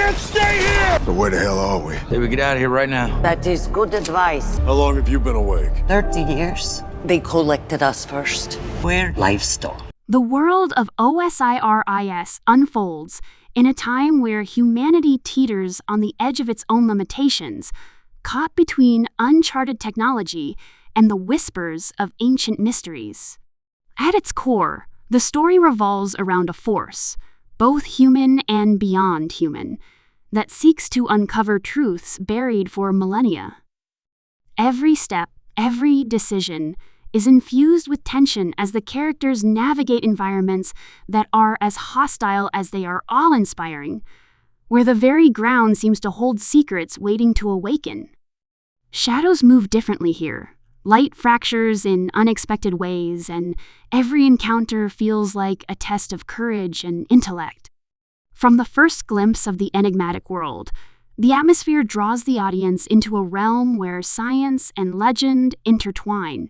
can't stay here! So where the hell are we? Hey, we get out of here right now. That is good advice. How long have you been awake? 30 years. They collected us first. We're livestock. The world of OSIRIS unfolds in a time where humanity teeters on the edge of its own limitations, caught between uncharted technology and the whispers of ancient mysteries. At its core, the story revolves around a force, both human and beyond human, that seeks to uncover truths buried for millennia. Every step, every decision, is infused with tension as the characters navigate environments that are as hostile as they are awe-inspiring, where the very ground seems to hold secrets waiting to awaken. Shadows move differently here. Light fractures in unexpected ways, and every encounter feels like a test of courage and intellect. From the first glimpse of the enigmatic world, the atmosphere draws the audience into a realm where science and legend intertwine.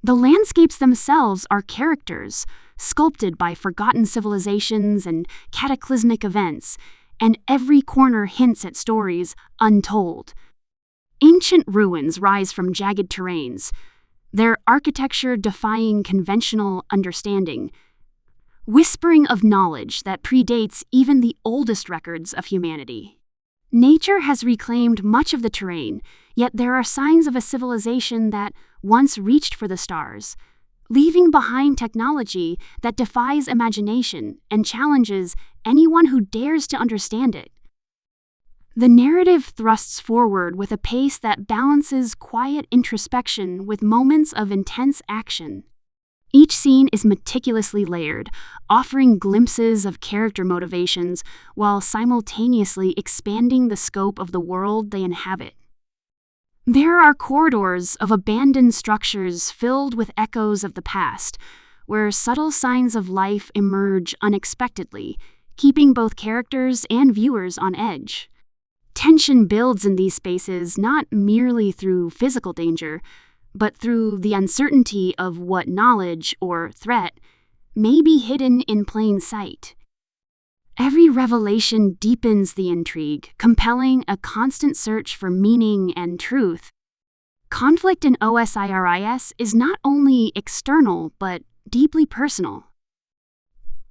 The landscapes themselves are characters, sculpted by forgotten civilizations and cataclysmic events, and every corner hints at stories untold. Ancient ruins rise from jagged terrains, their architecture defying conventional understanding, whispering of knowledge that predates even the oldest records of humanity. Nature has reclaimed much of the terrain, yet there are signs of a civilization that once reached for the stars, leaving behind technology that defies imagination and challenges anyone who dares to understand it. The narrative thrusts forward with a pace that balances quiet introspection with moments of intense action. Each scene is meticulously layered, offering glimpses of character motivations while simultaneously expanding the scope of the world they inhabit. There are corridors of abandoned structures filled with echoes of the past, where subtle signs of life emerge unexpectedly, keeping both characters and viewers on edge. Tension builds in these spaces not merely through physical danger, but through the uncertainty of what knowledge or threat may be hidden in plain sight. Every revelation deepens the intrigue, compelling a constant search for meaning and truth. Conflict in OSIRIS is not only external, but deeply personal.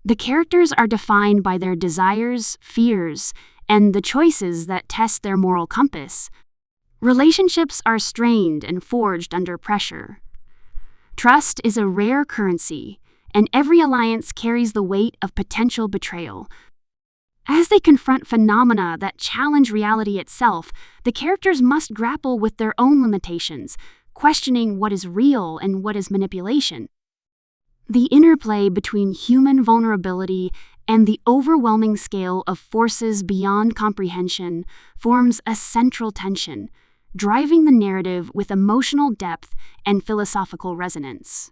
The characters are defined by their desires, fears, and the choices that test their moral compass. Relationships are strained and forged under pressure. Trust is a rare currency, and every alliance carries the weight of potential betrayal. As they confront phenomena that challenge reality itself, the characters must grapple with their own limitations, questioning what is real and what is manipulation. The interplay between human vulnerability and the overwhelming scale of forces beyond comprehension forms a central tension, driving the narrative with emotional depth and philosophical resonance.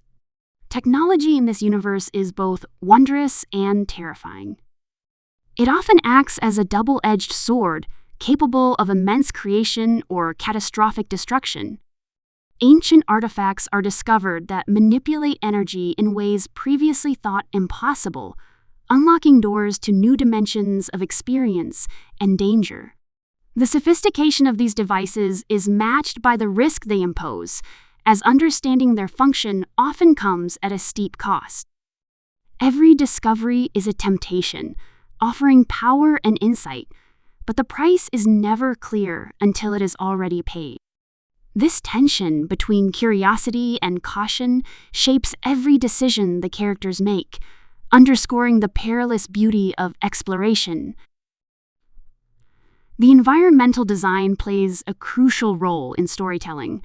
Technology in this universe is both wondrous and terrifying. It often acts as a double-edged sword, capable of immense creation or catastrophic destruction. Ancient artifacts are discovered that manipulate energy in ways previously thought impossible, unlocking doors to new dimensions of experience and danger. The sophistication of these devices is matched by the risk they impose, as understanding their function often comes at a steep cost. Every discovery is a temptation, offering power and insight, but the price is never clear until it is already paid. This tension between curiosity and caution shapes every decision the characters make, underscoring the perilous beauty of exploration. The environmental design plays a crucial role in storytelling,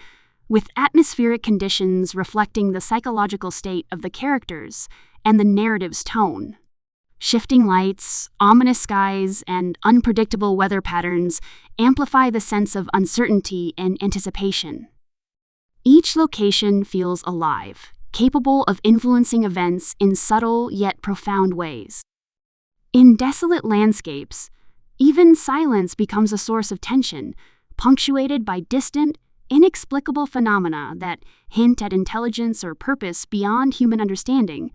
with atmospheric conditions reflecting the psychological state of the characters and the narrative's tone. Shifting lights, ominous skies, and unpredictable weather patterns amplify the sense of uncertainty and anticipation. Each location feels alive, capable of influencing events in subtle yet profound ways. In desolate landscapes, even silence becomes a source of tension, punctuated by distant, inexplicable phenomena that hint at intelligence or purpose beyond human understanding.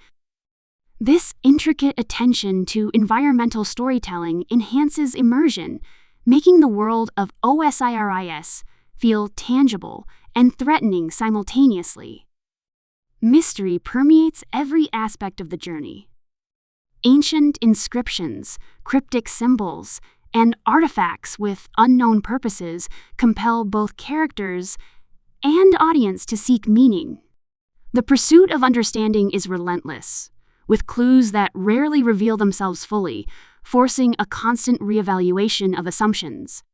This intricate attention to environmental storytelling enhances immersion, making the world of OSIRIS feel tangible and threatening simultaneously. Mystery permeates every aspect of the journey. Ancient inscriptions, cryptic symbols, and artifacts with unknown purposes compel both characters and audience to seek meaning. The pursuit of understanding is relentless, with clues that rarely reveal themselves fully, forcing a constant reevaluation of assumptions.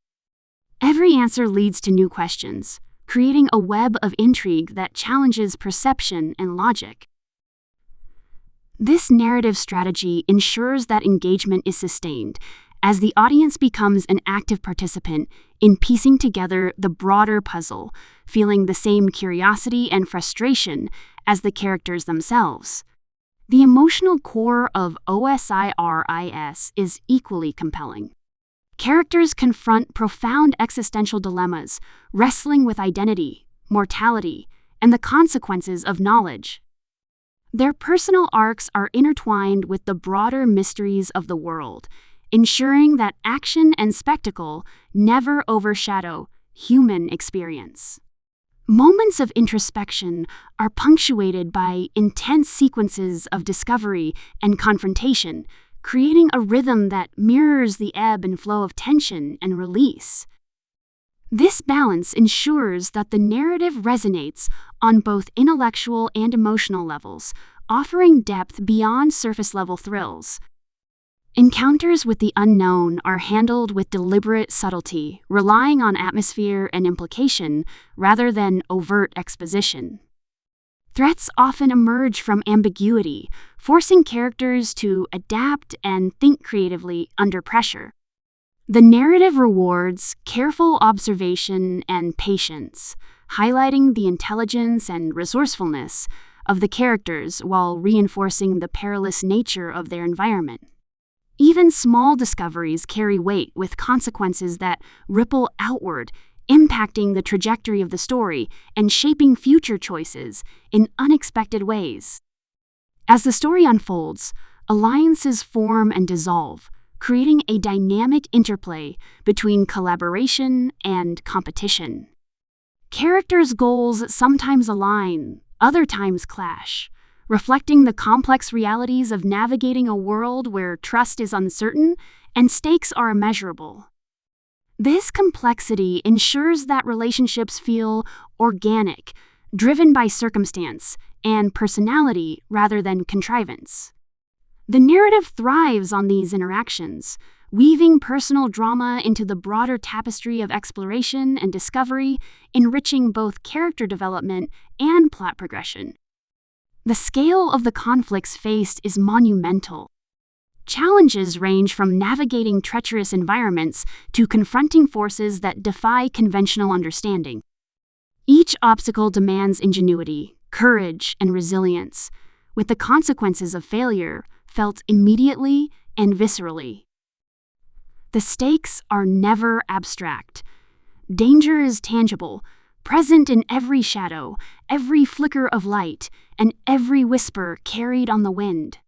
Every answer leads to new questions, creating a web of intrigue that challenges perception and logic. This narrative strategy ensures that engagement is sustained, as the audience becomes an active participant in piecing together the broader puzzle, feeling the same curiosity and frustration as the characters themselves. The emotional core of OSIRIS is equally compelling. Characters confront profound existential dilemmas, wrestling with identity, mortality, and the consequences of knowledge. Their personal arcs are intertwined with the broader mysteries of the world, ensuring that action and spectacle never overshadow human experience. Moments of introspection are punctuated by intense sequences of discovery and confrontation, creating a rhythm that mirrors the ebb and flow of tension and release. This balance ensures that the narrative resonates on both intellectual and emotional levels, offering depth beyond surface-level thrills. Encounters with the unknown are handled with deliberate subtlety, relying on atmosphere and implication rather than overt exposition. Threats often emerge from ambiguity, forcing characters to adapt and think creatively under pressure. The narrative rewards careful observation and patience, highlighting the intelligence and resourcefulness of the characters while reinforcing the perilous nature of their environment. Even small discoveries carry weight with consequences that ripple outward, impacting the trajectory of the story and shaping future choices in unexpected ways. As the story unfolds, alliances form and dissolve, creating a dynamic interplay between collaboration and competition. Characters' goals sometimes align, other times clash, reflecting the complex realities of navigating a world where trust is uncertain and stakes are immeasurable. This complexity ensures that relationships feel organic, driven by circumstance and personality rather than contrivance. The narrative thrives on these interactions, weaving personal drama into the broader tapestry of exploration and discovery, enriching both character development and plot progression. The scale of the conflicts faced is monumental. Challenges range from navigating treacherous environments to confronting forces that defy conventional understanding. Each obstacle demands ingenuity, courage, and resilience, with the consequences of failure felt immediately and viscerally. The stakes are never abstract. Danger is tangible, present in every shadow, every flicker of light, and every whisper carried on the wind.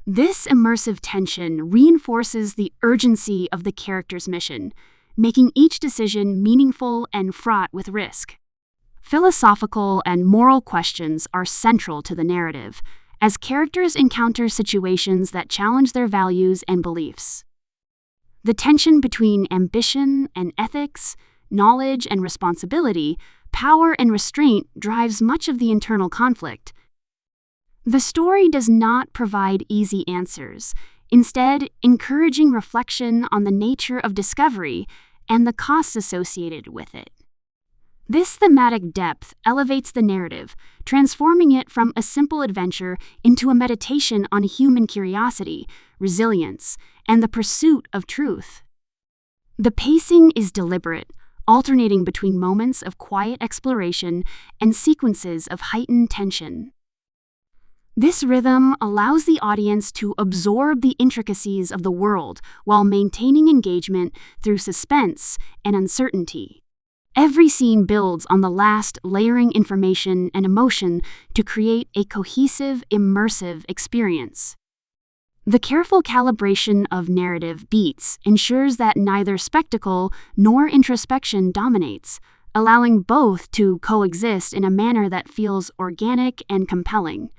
This immersive tension reinforces the urgency of the character's mission, making each decision meaningful and fraught with risk. Philosophical and moral questions are central to the narrative, as characters encounter situations that challenge their values and beliefs. The tension between ambition and ethics, knowledge and responsibility, power and restraint drives much of the internal conflict. The story does not provide easy answers, instead encouraging reflection on the nature of discovery and the costs associated with it. This thematic depth elevates the narrative, transforming it from a simple adventure into a meditation on human curiosity, resilience, and the pursuit of truth. The pacing is deliberate, alternating between moments of quiet exploration and sequences of heightened tension. This rhythm allows the audience to absorb the intricacies of the world while maintaining engagement through suspense and uncertainty. Every scene builds on the last, layering information and emotion to create a cohesive, immersive experience. The careful calibration of narrative beats ensures that neither spectacle nor introspection dominates, allowing both to coexist in a manner that feels organic and compelling.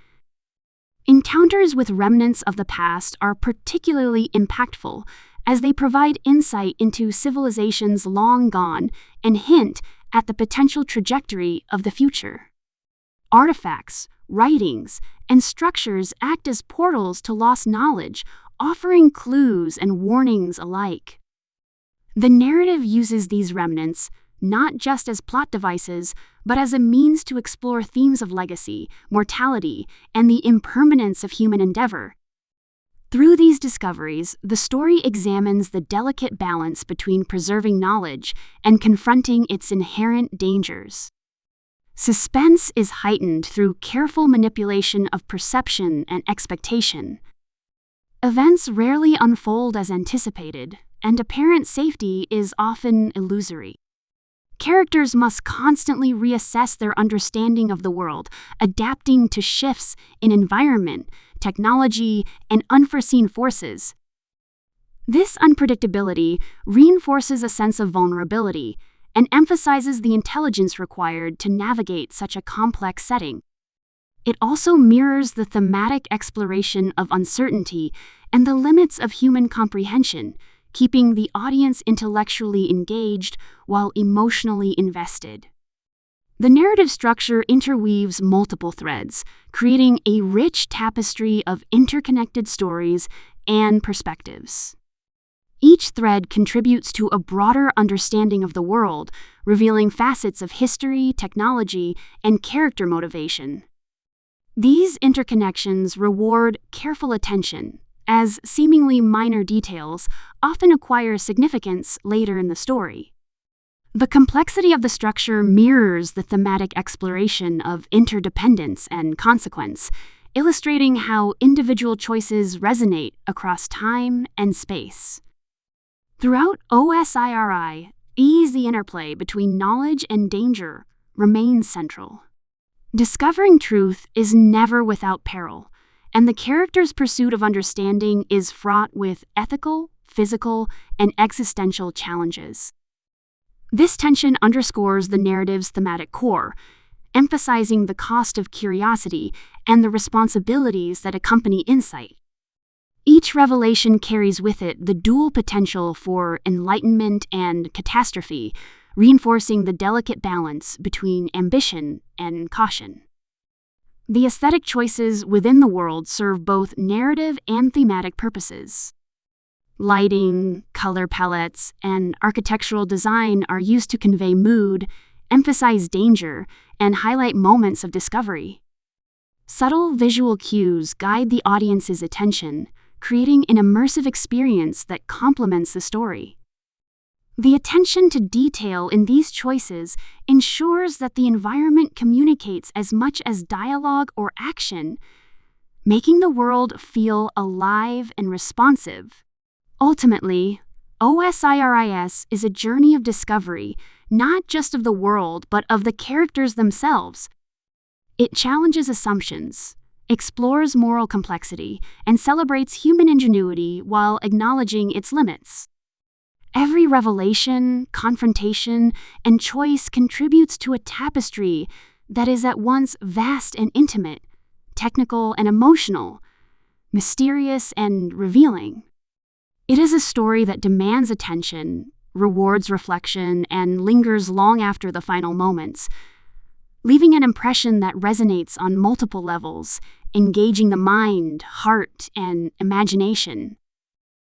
Encounters with remnants of the past are particularly impactful, as they provide insight into civilizations long gone and hint at the potential trajectory of the future. Artifacts, writings, and structures act as portals to lost knowledge, offering clues and warnings alike. The narrative uses these remnants not just as plot devices, but as a means to explore themes of legacy, mortality, and the impermanence of human endeavor. Through these discoveries, the story examines the delicate balance between preserving knowledge and confronting its inherent dangers. Suspense is heightened through careful manipulation of perception and expectation. Events rarely unfold as anticipated, and apparent safety is often illusory. Characters must constantly reassess their understanding of the world, adapting to shifts in environment, technology, and unforeseen forces. This unpredictability reinforces a sense of vulnerability and emphasizes the intelligence required to navigate such a complex setting. It also mirrors the thematic exploration of uncertainty and the limits of human comprehension, keeping the audience intellectually engaged while emotionally invested. The narrative structure interweaves multiple threads, creating a rich tapestry of interconnected stories and perspectives. Each thread contributes to a broader understanding of the world, revealing facets of history, technology, and character motivation. These interconnections reward careful attention, as seemingly minor details often acquire significance later in the story. The complexity of the structure mirrors the thematic exploration of interdependence and consequence, illustrating how individual choices resonate across time and space. Throughout OSIRIS, the interplay between knowledge and danger remains central. Discovering truth is never without peril, and the character's pursuit of understanding is fraught with ethical, physical, and existential challenges. This tension underscores the narrative's thematic core, emphasizing the cost of curiosity and the responsibilities that accompany insight. Each revelation carries with it the dual potential for enlightenment and catastrophe, reinforcing the delicate balance between ambition and caution. The aesthetic choices within the world serve both narrative and thematic purposes. Lighting, color palettes, and architectural design are used to convey mood, emphasize danger, and highlight moments of discovery. Subtle visual cues guide the audience's attention, creating an immersive experience that complements the story. The attention to detail in these choices ensures that the environment communicates as much as dialogue or action, making the world feel alive and responsive. Ultimately, OSIRIS is a journey of discovery, not just of the world, but of the characters themselves. It challenges assumptions, explores moral complexity, and celebrates human ingenuity while acknowledging its limits. Every revelation, confrontation, and choice contributes to a tapestry that is at once vast and intimate, technical and emotional, mysterious and revealing. It is a story that demands attention, rewards reflection, and lingers long after the final moments, leaving an impression that resonates on multiple levels, engaging the mind, heart, and imagination.